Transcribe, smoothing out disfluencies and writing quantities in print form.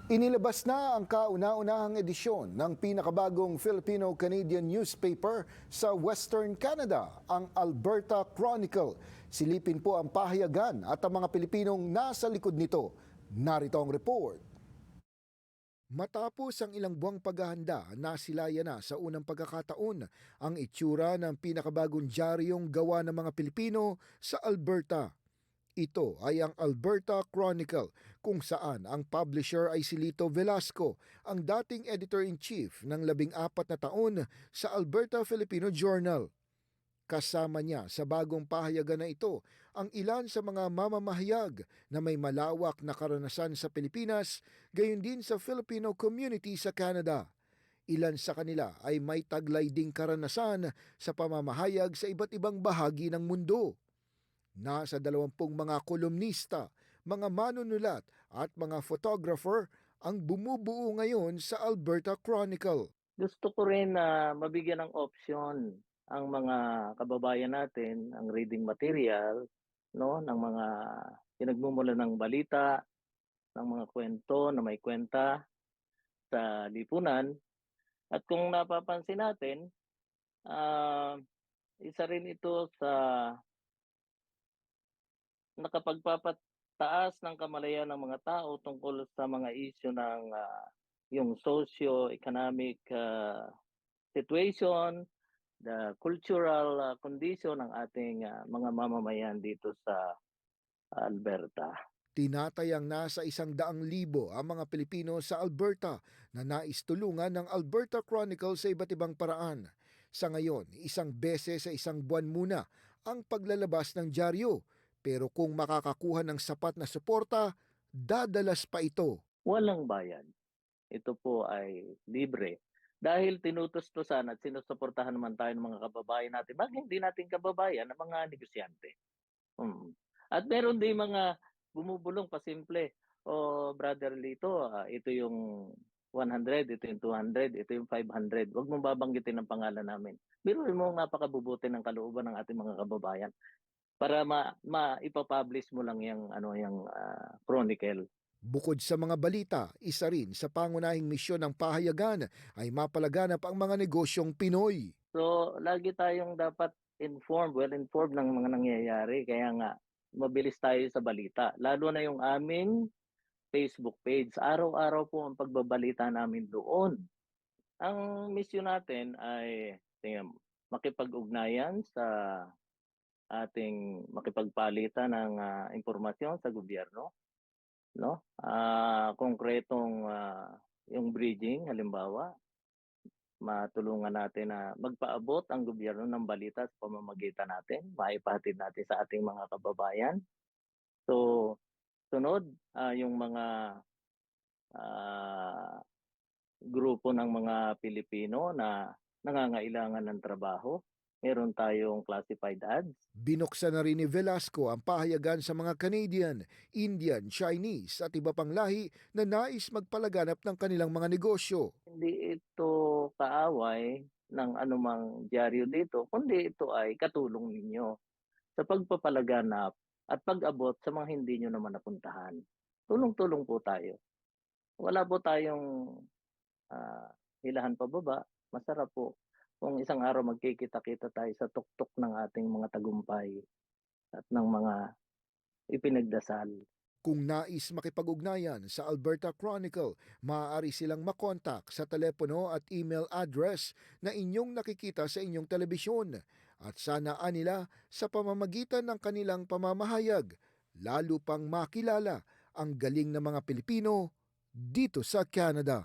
Inilabas na ang kauna-unahang edisyon ng pinakabagong Filipino-Canadian newspaper sa Western Canada, ang Alberta Chronicle. Silipin po ang pahayagan at ang mga Pilipinong nasa likod nito. Narito ang report. Matapos ang ilang buwang paghahanda, nasilayan na sa unang pagkakataon ang itsura ng pinakabagong diaryong gawa ng mga Pilipino sa Alberta. Ito ay ang Alberta Chronicle, kung saan ang publisher ay si Lito Velasco, ang dating editor-in-chief ng 14 na taon sa Alberta Filipino Journal. Kasama niya sa bagong pahayagan na ito ang ilan sa mga mamamahayag na may malawak na karanasan sa Pilipinas, gayon din sa Filipino community sa Canada. Ilan sa kanila ay may taglay ding karanasan sa pamamahayag sa iba't ibang bahagi ng mundo. Nasa 20 mga kolumnista, mga manunulat at mga photographer ang bumubuo ngayon sa Alberta Chronicle. Gusto ko rin na mabigyan ng option ang mga kababayan natin, ang reading material, no, ng mga pinagmumulan ng balita, ng mga kwento na may kwenta sa lipunan. At kung napapansin natin, isa rin ito sa nakapagpapataas ng kamalayan ng mga tao tungkol sa mga issue ng yung socio-economic situation, the cultural condition ng ating mga mamamayan dito sa Alberta. Tinatayang nasa 100,000 ang mga Pilipino sa Alberta na nais tulungan ng Alberta Chronicle sa iba't ibang paraan. Sa ngayon, isang beses sa isang buwan muna ang paglalabas ng dyaryo. Pero kung makakakuha ng sapat na suporta, dadalas pa ito. Walang bayad. Ito po ay libre. Dahil tinutustusan at sinusuportahan naman tayo ng mga kababayan natin, bakit hindi natin kababayan ng mga negosyante? At meron din mga bumubulong pa simple. O brother Lito, ito yung 100, ito yung 200, ito yung 500. Huwag mong babanggitin ang pangalan namin. Biruin mo napakabubuti ng kalooban ng ating mga kababayan para ipapublish mo lang yung chronicle. Bukod sa mga balita, isa rin sa pangunahing misyon ng pahayagan ay mapalaganap ang mga negosyong Pinoy. So, lagi tayong dapat well-informed ng mga nangyayari. Kaya nga, mabilis tayo sa balita. Lalo na yung aming Facebook page. Araw-araw po ang pagbabalita namin doon. Ang misyon natin ay makipag-ugnayan sa ating makipagpalitan ng impormasyon sa gobyerno, no? Konkretong yung bridging halimbawa, matulungan natin na magpaabot ang gobyerno ng balita sa pamamagitan natin, maipahatid natin sa ating mga kababayan. So, sunod, yung mga grupo ng mga Pilipino na nangangailangan ng trabaho, meron tayong classified ads. Binuksan na rin ni Velasco ang pahayagan sa mga Canadian, Indian, Chinese at iba pang lahi na nais magpalaganap ng kanilang mga negosyo. Hindi ito kaaway ng anumang dyaryo dito, kundi ito ay katulong ninyo sa pagpapalaganap at pag-abot sa mga hindi nyo naman napuntahan. Tulong-tulong po tayo. Wala po tayong hilahan pababa. Masarap po kung isang araw magkikita-kita tayo sa tuktok ng ating mga tagumpay at ng mga ipinagdasal. Kung nais makipag-ugnayan sa Alberta Chronicle, maaari silang makontak sa telepono at email address na inyong nakikita sa inyong telebisyon at sanaan nila sa pamamagitan ng kanilang pamamahayag, lalo pang makilala ang galing ng mga Pilipino dito sa Canada.